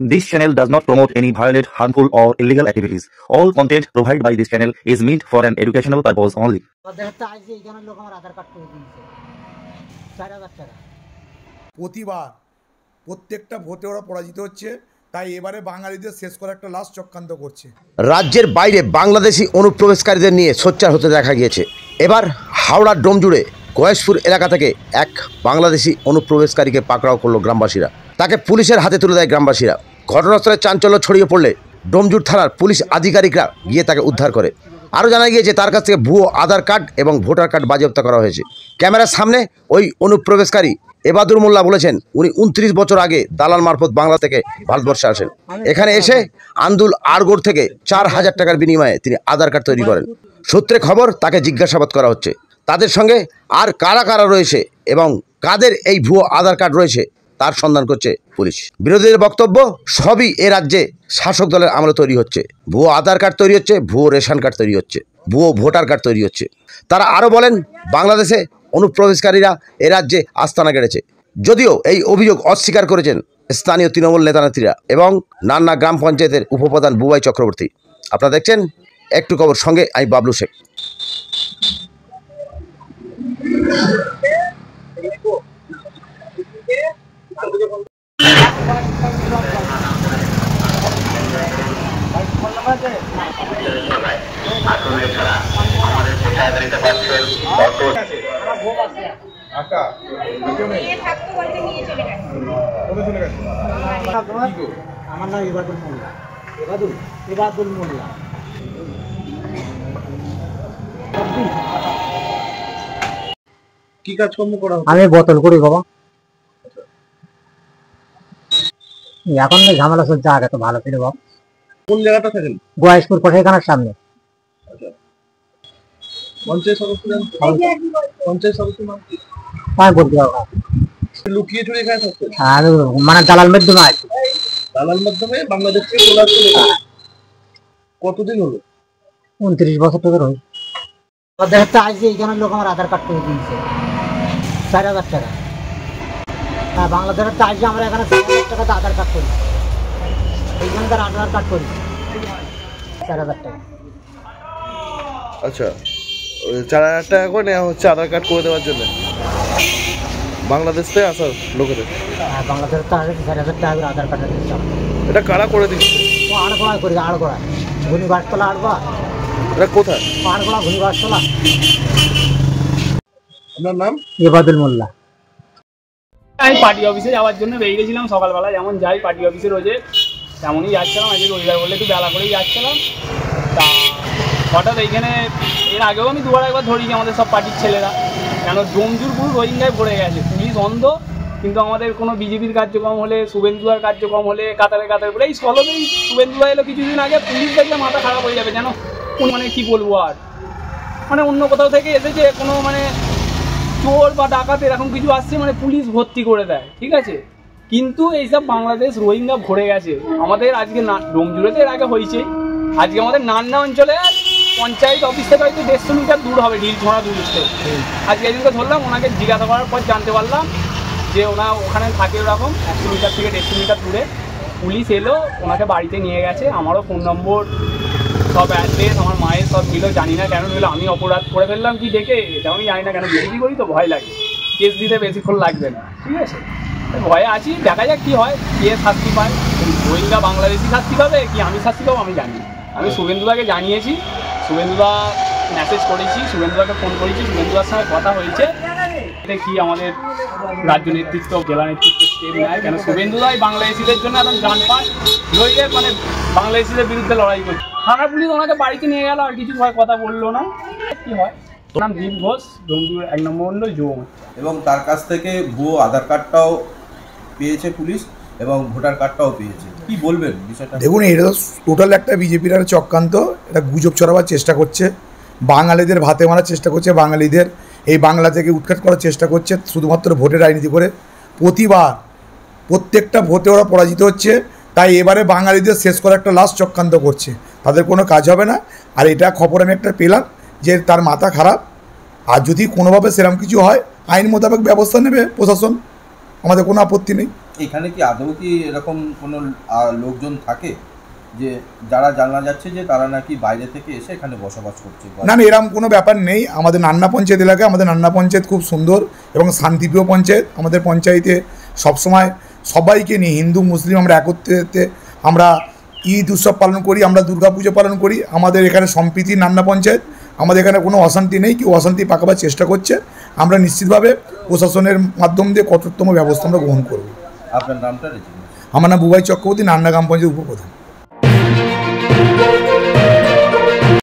This channel does not promote any violent, harmful, or illegal activities. All content provided by this channel is meant for an educational purpose only. প্রতিবার প্রত্যেকটা ভোটে ওরা পরাজিত হচ্ছে, তাই এবারে বাঙালিদের শেষ করে একটা লাস্ট চক্রান্ত করছে। রাজ্যের বাইরে বাংলাদেশি অনুপ্রবেশকারীদের নিয়ে সোচ্চার হতে দেখা গিয়েছে। এবার হাওড়ার ডোমজুড়ে গয়েশপুর এলাকা থেকে এক বাংলাদেশি অনুপ্রবেশকারীকে পাকড়াও করলো গ্রামবাসীরা। তাকে পুলিশের হাতে তুলে দেয় গ্রামবাসীরা। ঘটনাস্থলে চাঞ্চল্য ছড়িয়ে পড়লে ডোমজুড় থানার পুলিশ আধিকারিকরা গিয়ে তাকে উদ্ধার করে। আরও জানা গিয়েছে তার কাছ থেকে ভুয়ো আধার কার্ড এবং ভোটার কার্ড বাজেয়াপ্ত করা হয়েছে। ক্যামেরার সামনে ওই অনুপ্রবেশকারী এবাদুল মোল্লা বলেছেন উনি 29 বছর আগে দালাল মারফত বাংলা থেকে ভারতবর্ষে আসেন। এখানে এসে আন্দুল আড়গোড় থেকে 4000 টাকার বিনিময়ে তিনি আধার কার্ড তৈরি করেন। সূত্রে খবর তাকে জিজ্ঞাসাবাদ করা হচ্ছে। তাদের সঙ্গে আর কারা কারা রয়েছে এবং কাদের এই ভুয়ো আধার কার্ড রয়েছে তার সন্ধান করছে পুলিশ। বিরোধীদের বক্তব্য সবই এ রাজ্যে শাসক দলের আমলে তৈরি হচ্ছে। ভুয়ো আধার কার্ড তৈরি হচ্ছে, ভুয়ো রেশন কার্ড তৈরি হচ্ছে, ভুয়ো ভোটার কার্ড তৈরি হচ্ছে। তারা আরও বলেন বাংলাদেশে অনুপ্রবেশকারীরা এ রাজ্যে আস্তানা গেড়েছে। যদিও এই অভিযোগ অস্বীকার করেছেন স্থানীয় তৃণমূল নেতানেত্রীরা এবং নান্না গ্রাম পঞ্চায়েতের উপপ্রধান বুবাই চক্রবর্তী। আপনারা দেখছেন একটু খবর, সঙ্গে আমি বাবলু শেখ। আমার নাম ইবাদুল মোল্লা। ইবাদুল মোল্লা। কি কাজকর্ম করা হচ্ছে? আমি বোতল করি বাবা। এখন ঝামেলা চলছে, আগে তো ভালো ছিল বাবা। কোন জায়গাটা থাকেন? গয়েশপুর কোঠাইখানার সামনে। পঞ্চায়েত সদস্য নাম কি? আমি বলতে পারবো। লুকিয়ে চুরি এখানে থাকছে? আমি মানে দালাল মাধ্যমে আছি। দালাল মাধ্যমে বাংলাদেশ থেকে চলে আসছে। কতদিন হলো? 29 বছর থেকে রয়েছে। দেখতে আসছে এইখানে লোক আমার আধার কার্ড করে দিয়েছে 4000 টাকা। হ্যাঁ, বাংলাদেশের তো আসছে, আমরা এখানে 4000 টাকাতে আধার কার্ড করি। এইখানে তার আধার কার্ড করি 4000 টাকা। আচ্ছা, 4000 টাকা করে নেওয়া হচ্ছে আধার কার্ড করে দেওয়ার জন্য বাংলাদেশ থেকে আসার লোকেদের। হ্যাঁ, বাংলাদেশের তো আসছে 4000 টাকা করে আধার কার্ড দিচ্ছে। এটা কারা করে দিচ্ছে? ও আড়গোড়ায় করি, আড়গোড়া ঘুনিবাসতলা আড়গোড়া। এটা কোথায়? আড়গোড়া ঘুনিবাসতলা। আপনার নাম? ইবাদুল মোল্লা। আমি পার্টি অফিসে যাওয়ার জন্য বেরিয়ে গেছিলাম সকালবেলা, যেমন যাই পার্টি অফিসে রোজে তেমনই যাচ্ছিলাম। আজকে রবিবার বলে একটু বেলা করেই যাচ্ছিলাম। তা হঠাৎ এইখানে এর আগেও আমি দুবার একবার ধরিনি আমাদের সব পার্টির ছেলেরা, কেন ডোমজুড় পুরো রোহিঙ্গায় ভরে গেছে। পুলিশ অন্ধ, কিন্তু আমাদের কোনো বিজেপির কার্যক্রম হলে, শুভেন্দুয়ার কার্যক্রম হলে কাতারে কাতারে বলে এই সলবেই শুভেন্দুয়া এলো কিছুদিন আগে, পুলিশ দেখলে মাথা খারাপ হয়ে যাবে। যেন মানে কি বলবো আর, মানে অন্য কোথাও থেকে এসেছে কোনো মানে চোর বা ডাকাত এরকম কিছু আসছে, মানে পুলিশ ভর্তি করে দেয়, ঠিক আছে। কিন্তু এইসব বাংলাদেশ রোহিঙ্গা ভরে গেছে আমাদের। আজকে ডোমজুড়েতে এর আগে হয়েছে, আজকে আমাদের নান্না অঞ্চলে পঞ্চায়েত অফিস থেকে হয়তো 150 মিটার দূর হবে, ঢিলছড়া দূর থেকে। আজকে এদিনকে ধরলাম, ওনাকে জিজ্ঞাসা করার পর জানতে পারলাম যে ওনা ওখানে থাকে ওরকম 100 মিটার থেকে 150 মিটার দূরে। পুলিশ এলো, ওনাকে বাড়িতে নিয়ে গেছে। আমারও ফোন নম্বর সব অ্যাড্রেস আমার মায়ের সব দিল। জানি না কেন দিল, আমি অপরাধ করে ফেললাম কি দেখে, এটা আমি জানি না কেন। বিজেপি করি তো ভয় লাগে, কেস দিতে বেশিক্ষণ লাগবে না, ঠিক আছে। ভয়ে আছি, দেখা যাক কি হয়, কে শাস্তি পায়। রোহিঙ্গা বাংলাদেশি শাস্তি পাবে কি আমি শাস্তি পাবো আমি জানি। আমি শুভেন্দুদাকে জানিয়েছি, শুভেন্দুদা মেসেজ করেছি, শুভেন্দুদাকে ফোন করেছি, শুভেন্দুদার সঙ্গে কথা হয়েছে। এটা কি আমাদের রাজ্য নেতৃত্ব, জেলা নেতৃত্ব স্টেপ নেয়, কেন শুভেন্দুদাই বাংলাদেশিদের জন্য একদম গান পান রয়েছে, মানে বাংলাদেশিদের বিরুদ্ধে লড়াই করছে। থানা পুলিশ ওনাকে বাড়িতে নিয়ে গেল, আর কিছু ভয় কথা বললো না। কি হয়, নাম দীপ ঘোষ, ডোমজুড় 1 নম্বর মণ্ডল যুব। এবং তার কাছ থেকে ভুয়ো আধার কার্ডটাও পেয়েছে পুলিশ এবং ভোটার কার্ডটাও পেয়েছে। কি বলবেন বিষয়টা? দেখুন, এটা তো টোটাল একটা বিজেপির একটা চক্রান্ত। এটা গুজব ছড়াবার চেষ্টা করছে, বাঙালিদের ভাতে মারার চেষ্টা করছে, বাঙালিদের এই বাংলা থেকে উৎখাত করার চেষ্টা করছে শুধুমাত্র ভোটের রাজনীতি করে। প্রতিবার প্রত্যেকটা ভোটে ওরা পরাজিত হচ্ছে, তাই এবারে বাঙালিদের শেষ করা একটা লাস্ট চক্রান্ত করছে। তাদের কোনো কাজ হবে না। আর এটা খবর আমি একটা পেলাম যে তার মাথা খারাপ, আর যদি কোনোভাবে সেরকম কিছু হয় আইন মোতাবেক ব্যবস্থা নেবে প্রশাসন, আমাদের কোনো আপত্তি নেই। এখানে কি আদৌ কি এরকম কোনো লোকজন থাকে যে যারা জানা যাচ্ছে যে তারা নাকি বাইরে থেকে এসে এখানে বসবাস করছে? না না, এরকম কোনো ব্যাপার নেই। আমাদের নান্না পঞ্চায়েত এলাকায়, আমাদের নান্না পঞ্চায়েত খুব সুন্দর এবং শান্তিপ্রিয় পঞ্চায়েত। আমাদের পঞ্চায়েতে সবসময় সবাইকে নিয়ে, হিন্দু মুসলিম আমরা একত্রিত, আমরা ঈদ উৎসব পালন করি, আমরা দুর্গাপুজো পালন করি। আমাদের এখানে সম্প্রীতি নান্না পঞ্চায়েত, আমাদের এখানে কোনো অশান্তি নেই, কেউ অশান্তি পাকাবার চেষ্টা করছে আমরা নিশ্চিতভাবে প্রশাসনের মাধ্যম দিয়ে কঠোরতম ব্যবস্থা আমরা গ্রহণ করব। আপনার নামটা? আমার নাম বুবাই চক্রবর্তী, নান্না গ্রাম পঞ্চায়েত উপপ্রধান।